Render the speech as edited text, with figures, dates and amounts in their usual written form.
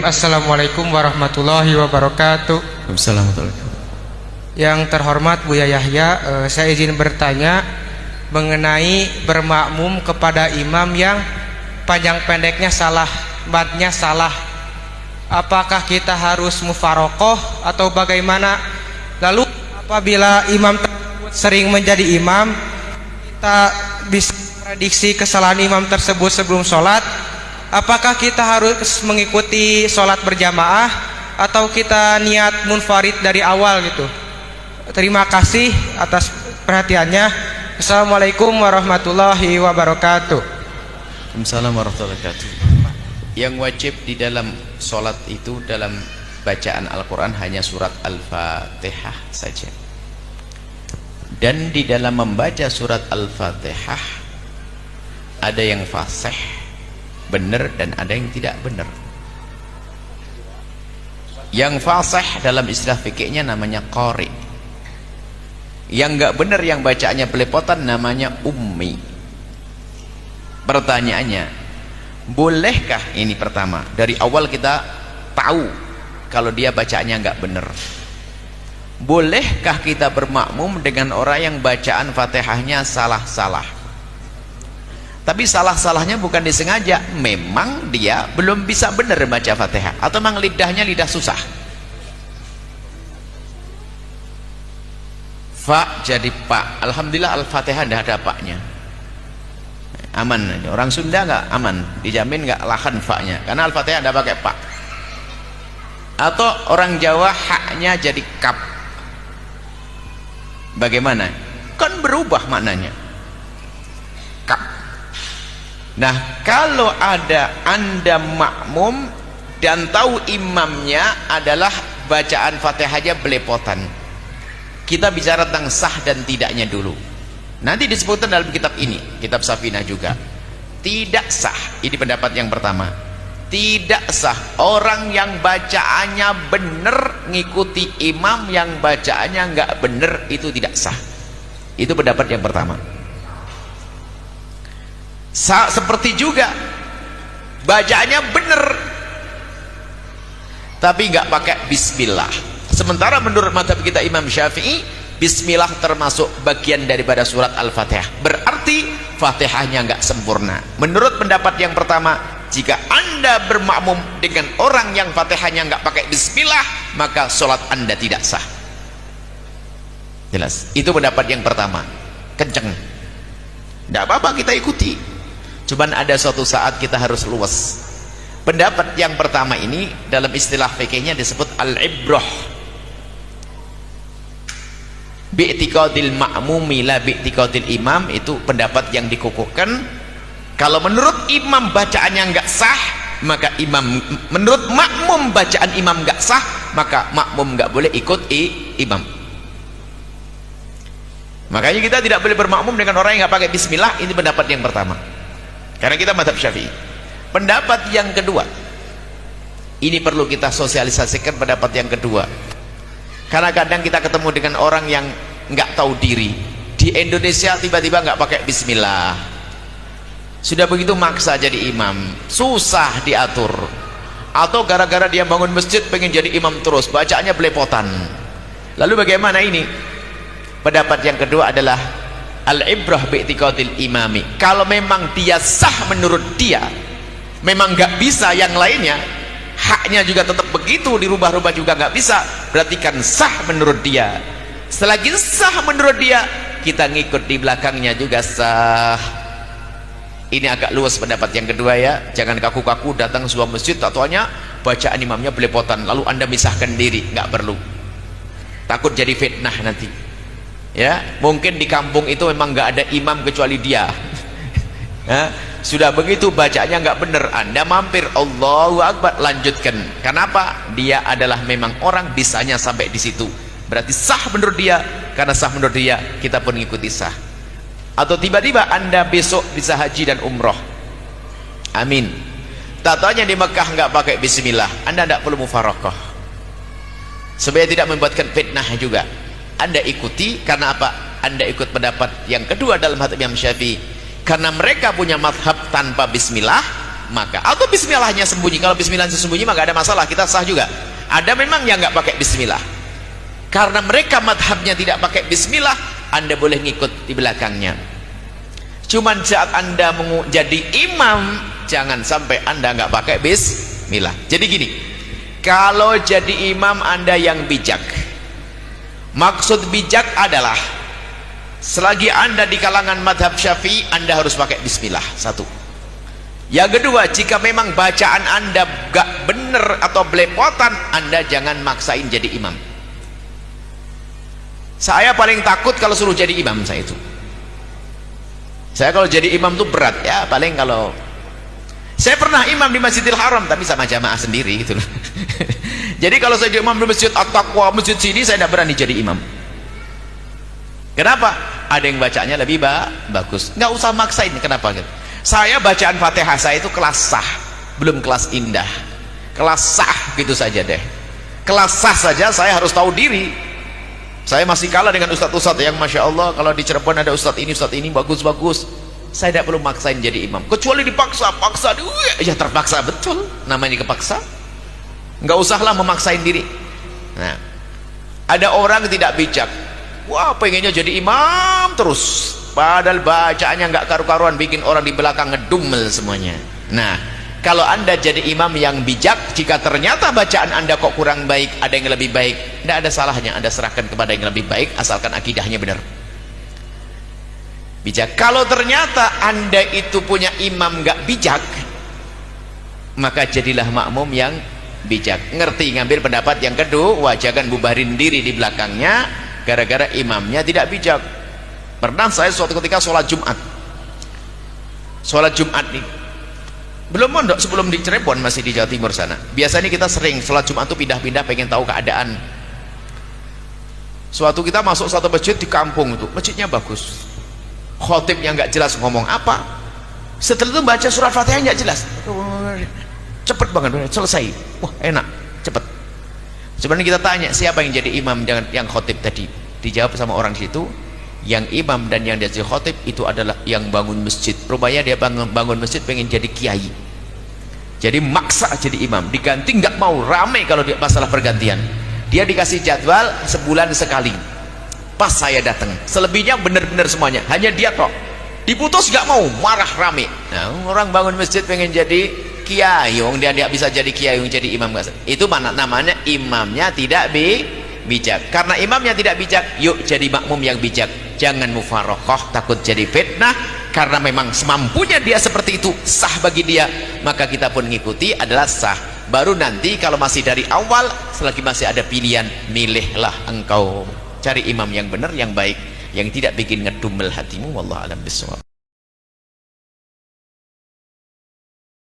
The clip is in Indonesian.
Assalamualaikum warahmatullahi wabarakatuh. Assalamualaikum. Yang terhormat Buya Yahya, saya izin bertanya mengenai bermakmum kepada imam yang panjang pendeknya salah, matnya salah. Apakah kita harus mufarokoh atau bagaimana? Lalu apabila imam tersebut sering menjadi imam, kita bisa prediksi kesalahan imam tersebut sebelum sholat. Apakah kita harus mengikuti sholat berjamaah atau kita niat munfarid dari awal gitu? Terima kasih atas perhatiannya. Assalamualaikum warahmatullahi wabarakatuh. Assalamualaikum warahmatullahi wabarakatuh. Yang wajib di dalam sholat itu dalam bacaan Al-Quran hanya surat Al-Fatihah saja. Dan di dalam membaca surat Al-Fatihah ada yang fasih, benar, dan ada yang tidak benar. Yang fasih dalam istilah fikihnya namanya qari. Yang enggak benar, yang bacaannya belepotan, namanya ummi. Pertanyaannya, bolehkah, ini pertama, dari awal kita tahu kalau dia bacaannya enggak benar, bolehkah kita bermakmum dengan orang yang bacaan Fatihahnya salah-salah? Tapi salah-salahnya bukan disengaja, memang dia belum bisa benar baca Fatihah, atau memang lidahnya lidah susah. Fa jadi pak, alhamdulillah Al-Fatihah tidak ada paknya, aman. Orang Sunda nggak aman, dijamin nggak lahan faknya, karena Al-Fatihah tidak pakai pak. Atau orang Jawa haknya jadi kap, bagaimana? Kan berubah maknanya, kap. Nah, kalau ada Anda makmum dan tahu imamnya adalah bacaan Fatihahnya belepotan, kita bicara tentang sah dan tidaknya dulu. Nanti disebutkan dalam kitab ini, kitab Safinah juga. Tidak sah, ini pendapat yang pertama. Tidak sah orang yang bacaannya benar ngikuti imam yang bacaannya nggak benar, itu tidak sah. Itu pendapat yang pertama. Seperti juga bacaannya benar tapi nggak pakai bismillah. Sementara menurut mazhab kita Imam Syafi'i, bismillah termasuk bagian daripada surat Al-Fatihah. Berarti Fatihahnya nggak sempurna. Menurut pendapat yang pertama, jika Anda bermakmum dengan orang yang Fatihahnya nggak pakai bismillah, maka sholat Anda tidak sah. Jelas? Itu pendapat yang pertama. Kenceng. Tidak apa-apa kita ikuti. Cuman ada suatu saat kita harus luas. Pendapat yang pertama ini dalam istilah fikihnya disebut al-ibrah bi'tiqadil ma'mumi la bi'tiqadil imam. Itu pendapat yang dikukuhkan. Kalau menurut imam bacaannya nggak sah, maka imam, menurut makmum bacaan imam nggak sah, maka makmum nggak boleh ikut imam. Makanya kita tidak boleh bermakmum dengan orang yang nggak pakai bismillah. Ini pendapat yang pertama, karena kita mazhab Syafi'i. Pendapat yang kedua, ini perlu kita sosialisasikan. Pendapat yang kedua, karena kadang kita ketemu dengan orang yang nggak tahu diri di Indonesia, tiba-tiba nggak pakai bismillah, sudah begitu maksa jadi imam, susah diatur. Atau gara-gara dia bangun masjid pengen jadi imam terus, bacaannya belepotan. Lalu bagaimana ini? Pendapat yang kedua adalah al-ibrah bi'tiqadil imami. Kalau memang dia sah menurut dia, memang nggak bisa yang lainnya, haknya juga tetap begitu, dirubah-rubah juga nggak bisa, berarti kan sah menurut dia. Selagi sah menurut dia, kita ngikut di belakangnya juga sah. Ini agak luas pendapat yang kedua ya. Jangan kaku-kaku datang sebuah masjid, tatoannya bacaan imamnya belepotan, lalu Anda misahkan diri. Nggak perlu, takut jadi fitnah nanti ya. Mungkin di kampung itu memang nggak ada imam kecuali dia. Sudah begitu bacaannya nggak benar, Anda mampir, Allahu Akbar, lanjutkan. Kenapa? Dia adalah memang orang bisanya sampai di situ, berarti sah menurut dia. Karena sah menurut dia, kita pun ngikuti sah. Atau tiba-tiba Anda besok bisa haji dan umroh, amin, tatanya di Mekah nggak pakai bismillah, Anda tidak perlu mufarokoh supaya tidak membuatkan fitnah juga. Anda ikuti, karena apa? Anda ikut pendapat yang kedua dalam mazhab Imam Syafi'i. Karena mereka punya mazhab tanpa bismillah, maka atau bismillahnya sembunyi. Kalau bismillah sembunyi maka ada masalah, kita sah juga. Ada memang yang nggak pakai bismillah, karena mereka madhabnya tidak pakai bismillah, Anda boleh ngikut di belakangnya. Cuman saat Anda jadi imam, jangan sampai Anda nggak pakai bismillah. Jadi gini, kalau jadi imam Anda yang bijak, maksud bijak adalah selagi Anda di kalangan madhab Syafi'i, Anda harus pakai bismillah. Satu. Yang kedua, jika memang bacaan Anda gak benar atau belepotan, Anda jangan maksain jadi imam. Saya paling takut kalau suruh jadi imam. Saya kalau jadi imam tuh berat ya. Paling kalau saya pernah imam di Masjidil Haram, tapi sama jamaah sendiri gitu loh. Jadi kalau saya jadi imam di Masjid At-Taqwa, masjid sini, saya tidak berani jadi imam. Kenapa? Ada yang bacanya lebih bagus, nggak usah maksain. Kenapa? Saya bacaan Fatihah saya itu kelas sah, belum kelas indah, kelas sah gitu saja deh. Kelas sah saja saya harus tahu diri. Saya masih kalah dengan ustadz-ustadz yang masya Allah, kalau di Cirebon ada ustadz ini bagus-bagus. Saya tidak perlu maksain jadi imam, kecuali dipaksa ya terpaksa betul, namanya kepaksa. Nggak usahlah memaksain diri. Nah, ada orang tidak bijak, wah pengennya jadi imam terus, padahal bacaannya nggak karu-karuan, bikin orang di belakang ngedumel semuanya. Nah, kalau Anda jadi imam yang bijak, jika ternyata bacaan Anda kok kurang baik, ada yang lebih baik, tidak ada salahnya Anda serahkan kepada yang lebih baik, asalkan akidahnya benar, bijak. Kalau ternyata Anda itu punya imam nggak bijak, maka jadilah makmum yang bijak, ngerti ngambil pendapat yang kedua, jangan bubarin diri di belakangnya gara-gara imamnya tidak bijak. Pernah saya suatu ketika sholat Jumat nih, belum mondok, sebelum di Cirebon, masih di Jawa Timur sana. Biasanya kita sering sholat Jumat tuh pindah-pindah, pengen tahu keadaan. Suatu kita masuk satu masjid di kampung itu, masjidnya bagus, khotibnya nggak jelas ngomong apa, setelah itu baca surat Fatihah nggak jelas, cepet banget selesai, wah enak, cepet. Sebenarnya kita tanya siapa yang jadi imam dengan yang khotib tadi, dijawab sama orang situ, yang imam dan yang jadi khotib itu adalah yang bangun masjid. Rupanya dia bangun masjid pengen jadi kiai, jadi maksa jadi imam, diganti nggak mau, ramai kalau dia masalah pergantian. Dia dikasih jadwal sebulan sekali, pas saya datang, selebihnya benar-benar semuanya, hanya dia kok diputus nggak mau, marah rame. Nah, orang bangun masjid pengen jadi kiai, dia tidak bisa jadi kiai, jadi imam. Itu mana namanya imamnya tidak bijak. Karena imamnya tidak bijak, yuk jadi makmum yang bijak. Jangan mufarokoh, takut jadi fitnah. Karena memang semampunya dia seperti itu, sah bagi dia, maka kita pun ngikuti, adalah sah. Baru nanti kalau masih dari awal, selagi masih ada pilihan, milihlah engkau, cari imam yang benar, yang baik, yang tidak bikin ngedumel hatimu. Wallahu a'lam bishawab.